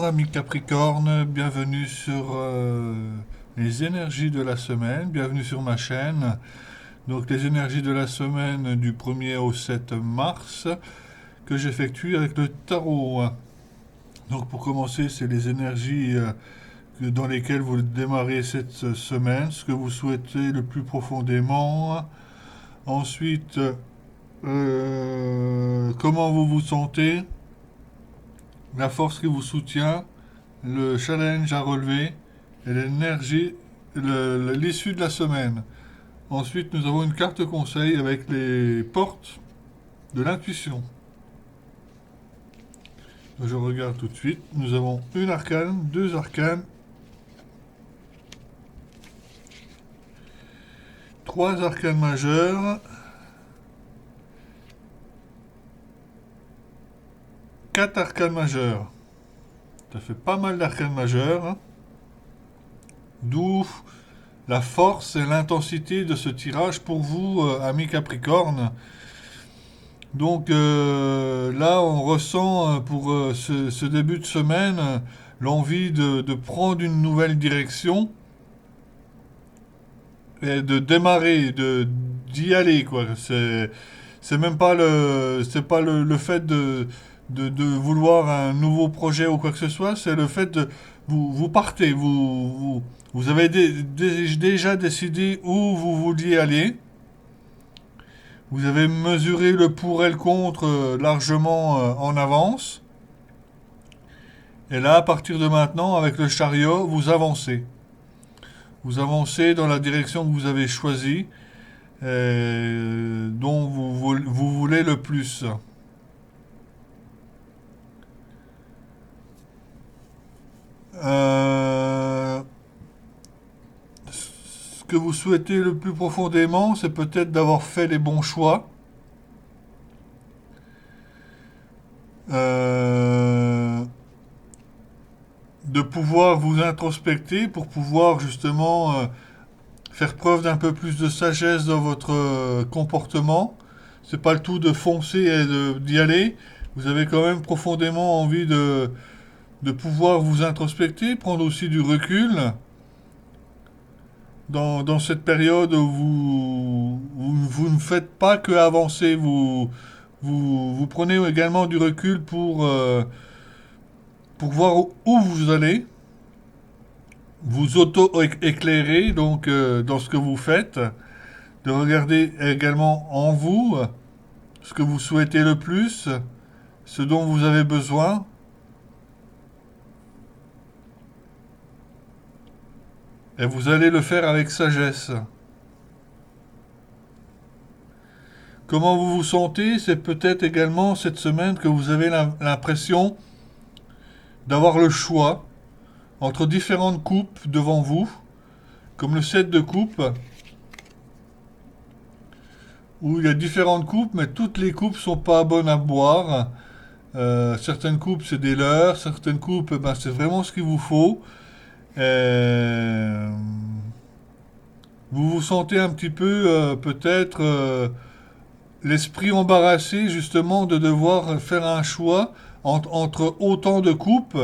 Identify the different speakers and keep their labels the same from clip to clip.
Speaker 1: amis Capricorne, bienvenue sur les énergies de la semaine, bienvenue sur ma chaîne. Donc les énergies de la semaine du 1er au 7 mars que j'effectue avec le tarot. Donc pour commencer, c'est les énergies dans lesquelles vous démarrez cette semaine, ce que vous souhaitez le plus profondément. Ensuite, comment vous vous sentez, la force qui vous soutient, le challenge à relever et l'énergie, l'issue de la semaine. Ensuite, nous avons une carte conseil avec les portes de l'intuition. Je regarde tout de suite. Nous avons une arcane, deux arcanes, trois arcanes majeures, quatre arcanes majeures. Ça fait pas mal d'arcanes majeures, hein. D'où la force et l'intensité de ce tirage pour vous, amis Capricorne. Donc là, on ressent pour ce début de semaine l'envie de prendre une nouvelle direction et de démarrer, d'y aller, quoi. C'est même pas le fait de vouloir un nouveau projet ou quoi que ce soit, c'est le fait de vous partez, vous avez déjà décidé où vous vouliez aller. Vous avez mesuré le pour et le contre largement en avance. Et là, à partir de maintenant, avec le chariot, vous avancez. Vous avancez dans la direction que vous avez choisie, dont vous voulez le plus. Ce que vous souhaitez le plus profondément, c'est peut-être d'avoir fait les bons choix. De pouvoir vous introspecter pour pouvoir justement faire preuve d'un peu plus de sagesse dans votre comportement. C'est pas le tout de foncer et d'y aller. Vous avez quand même profondément envie de pouvoir vous introspecter, prendre aussi du recul dans cette période où vous ne faites pas que avancer, vous prenez également du recul pour voir où vous allez, vous auto-éclairer donc dans ce que vous faites, de regarder également en vous ce que vous souhaitez le plus, ce dont vous avez besoin. Et vous allez le faire avec sagesse. Comment vous vous sentez, c'est peut-être également cette semaine que vous avez l'impression d'avoir le choix entre différentes coupes devant vous, comme le 7 de coupe, où il y a différentes coupes, mais toutes les coupes sont pas bonnes à boire. Certaines coupes, c'est des leurres, certaines coupes, ben, c'est vraiment ce qu'il vous faut. Euh, vous vous sentez un petit peu, peut-être, l'esprit embarrassé, justement, de devoir faire un choix entre autant de coupes.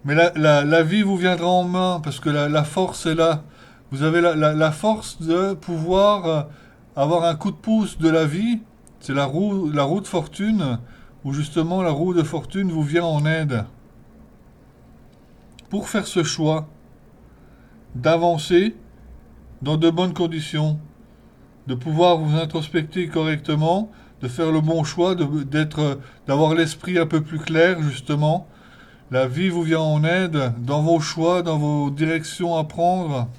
Speaker 1: Mais la vie vous viendra en main, parce que la force est là. Vous avez la force de pouvoir avoir un coup de pouce de la vie. C'est la roue de fortune, où justement la roue de fortune vous vient en aide. Pour faire ce choix, d'avancer dans de bonnes conditions, de pouvoir vous introspecter correctement, de faire le bon choix, d'avoir l'esprit un peu plus clair, justement. La vie vous vient en aide dans vos choix, dans vos directions à prendre.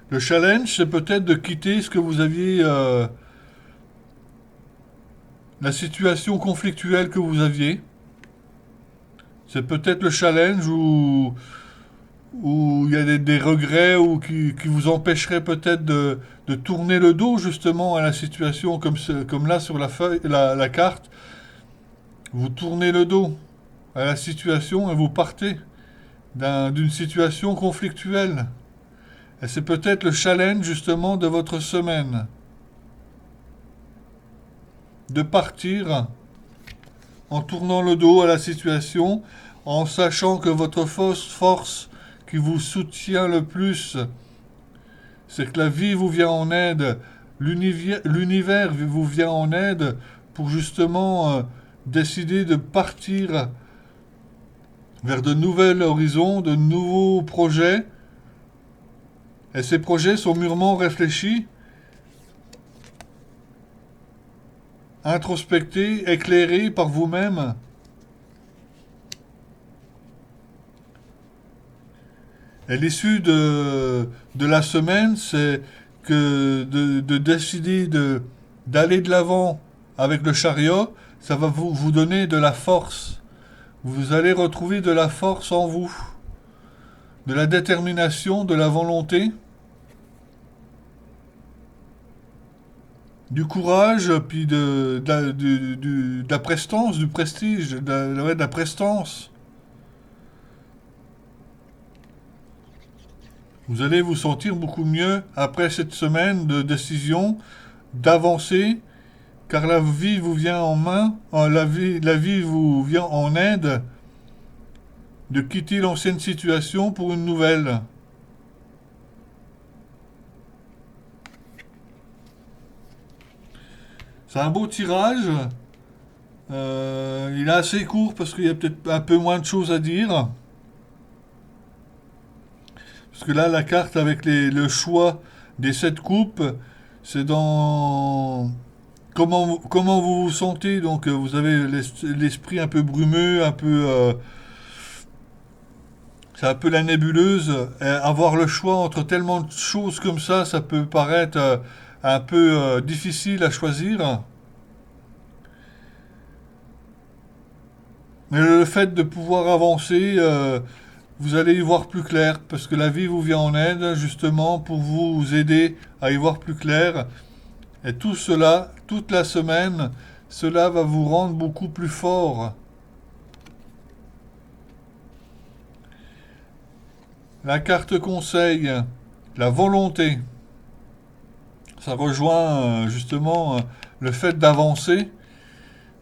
Speaker 1: Le challenge, c'est peut-être de quitter ce que vous aviez, la situation conflictuelle que vous aviez. C'est peut-être le challenge où il y a des regrets ou qui vous empêcheraient peut-être de tourner le dos justement à la situation comme là sur la feuille, la carte. Vous tournez le dos à la situation et vous partez d'une situation conflictuelle. Et c'est peut-être le challenge justement de votre semaine. De partir en tournant le dos à la situation, en sachant que votre force qui vous soutient le plus, c'est que la vie vous vient en aide, l'univers vous vient en aide pour justement décider de partir vers de nouveaux horizons, de nouveaux projets. Et ces projets sont mûrement réfléchis, introspectés, éclairés par vous-même. Et l'issue de la semaine, c'est que de décider d'aller de l'avant avec le chariot, ça va vous donner de la force. Vous allez retrouver de la force en vous, de la détermination, de la volonté, du courage, puis de la prestance, du prestige, de la prestance. Vous allez vous sentir beaucoup mieux après cette semaine de décision, d'avancer, car la vie vous vient en main, la vie vous vient en aide, de quitter l'ancienne situation pour une nouvelle. C'est un beau tirage. Il est assez court parce qu'il y a peut-être un peu moins de choses à dire. Parce que là, la carte avec le choix des 7 coupes, c'est dans comment vous vous sentez. Donc, vous avez l'esprit un peu brumeux, un peu. C'est un peu la nébuleuse. Et avoir le choix entre tellement de choses comme ça peut paraître un peu difficile à choisir. Mais le fait de pouvoir avancer, vous allez y voir plus clair, parce que la vie vous vient en aide justement pour vous aider à y voir plus clair. Et tout cela, toute la semaine, cela va vous rendre beaucoup plus fort. La carte conseil, la volonté. Ça rejoint justement le fait d'avancer.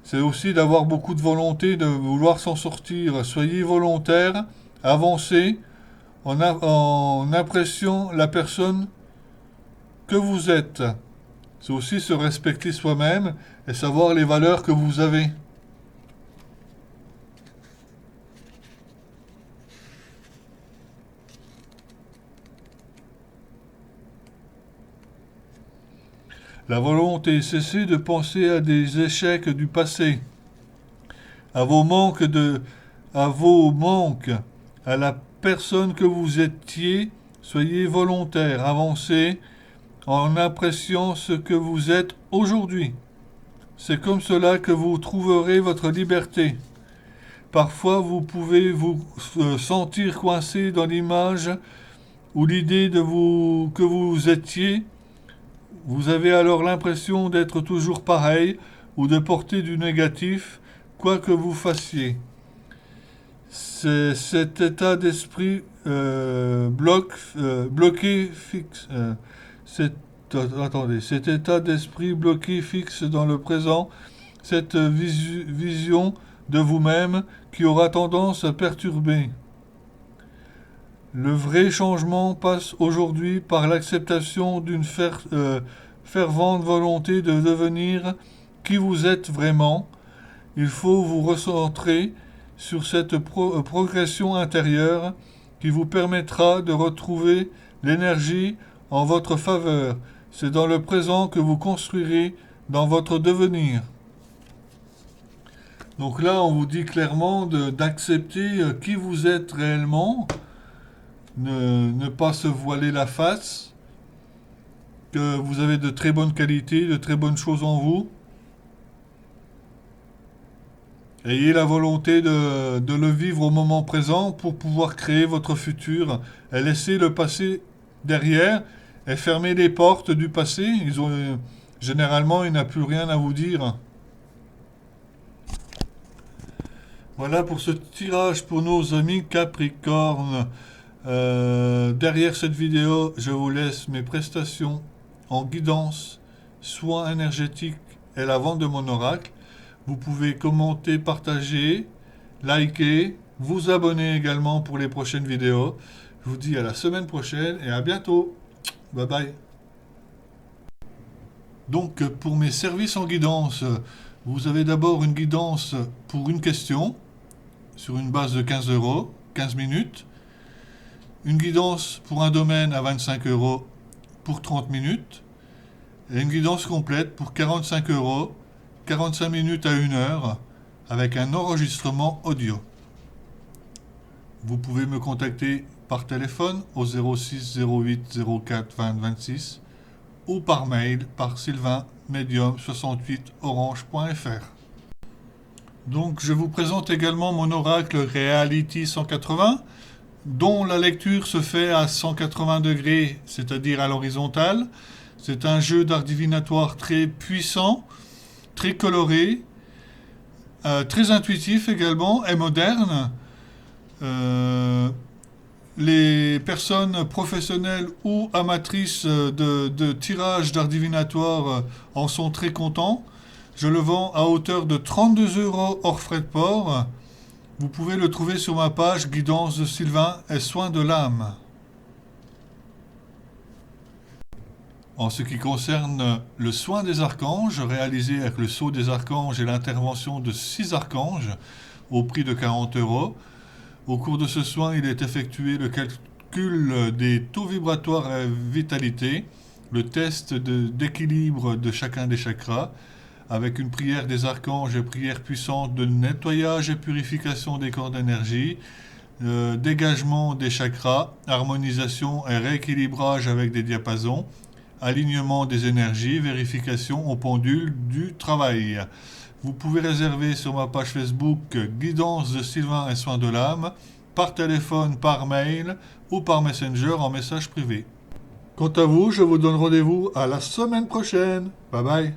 Speaker 1: C'est aussi d'avoir beaucoup de volonté, de vouloir s'en sortir. Soyez volontaire, avancez en appréciant la personne que vous êtes. C'est aussi se respecter soi-même et savoir les valeurs que vous avez. La volonté, cessez de penser à des échecs du passé, à vos manques à vos manques, à la personne que vous étiez. Soyez volontaire, avancez en appréciant ce que vous êtes aujourd'hui. C'est comme cela que vous trouverez votre liberté. Parfois, vous pouvez vous sentir coincé dans l'image ou l'idée de vous que vous étiez. Vous avez alors l'impression d'être toujours pareil ou de porter du négatif, quoi que vous fassiez. C'est cet état d'esprit bloqué fixe. Cet état d'esprit bloqué fixe dans le présent, cette vision de vous-même qui aura tendance à perturber. Le vrai changement passe aujourd'hui par l'acceptation d'une fervente volonté de devenir qui vous êtes vraiment. Il faut vous recentrer sur cette progression intérieure qui vous permettra de retrouver l'énergie en votre faveur. C'est dans le présent que vous construirez dans votre devenir. Donc là, on vous dit clairement d'accepter qui vous êtes réellement, ne pas se voiler la face, que vous avez de très bonnes qualités, de très bonnes choses en vous. Ayez la volonté de le vivre au moment présent pour pouvoir créer votre futur et laisser le passé derrière et fermer les portes du passé. Généralement, il n'a plus rien à vous dire. Voilà pour ce tirage pour nos amis Capricorne. Derrière cette vidéo, je vous laisse mes prestations en guidance, soins énergétiques et la vente de mon oracle. Vous pouvez commenter, partager, liker, vous abonner également pour les prochaines vidéos. Je vous dis à la semaine prochaine et à bientôt. Bye bye. Donc pour mes services en guidance, vous avez d'abord une guidance pour une question sur une base de 15 euros, 15 minutes. Une guidance pour un domaine à 25 euros pour 30 minutes. Et une guidance complète pour 45 euros, 45 minutes à 1 heure, avec un enregistrement audio. Vous pouvez me contacter par téléphone au 06 08 04 20 26 ou par mail par sylvain-medium68orange.fr. Donc je vous présente également mon oracle Reality 180, dont la lecture se fait à 180 degrés, c'est-à-dire à l'horizontale. C'est un jeu d'art divinatoire très puissant, très coloré, très intuitif également et moderne. Les personnes professionnelles ou amatrices de tirage d'art divinatoire en sont très contents. Je le vends à hauteur de 32 euros hors frais de port. Vous pouvez le trouver sur ma page Guidance de Sylvain et Soins de l'âme. En ce qui concerne le soin des archanges, réalisé avec le sceau des archanges et l'intervention de 6 archanges au prix de 40 euros, au cours de ce soin, il est effectué le calcul des taux vibratoires et vitalité, le test d'équilibre de chacun des chakras, avec une prière des archanges et prière puissante de nettoyage et purification des corps d'énergie, dégagement des chakras, harmonisation et rééquilibrage avec des diapasons, alignement des énergies, vérification au pendule du travail. Vous pouvez réserver sur ma page Facebook Guidance de Sylvain et Soins de l'âme, par téléphone, par mail ou par Messenger en message privé. Quant à vous, je vous donne rendez-vous à la semaine prochaine. Bye bye.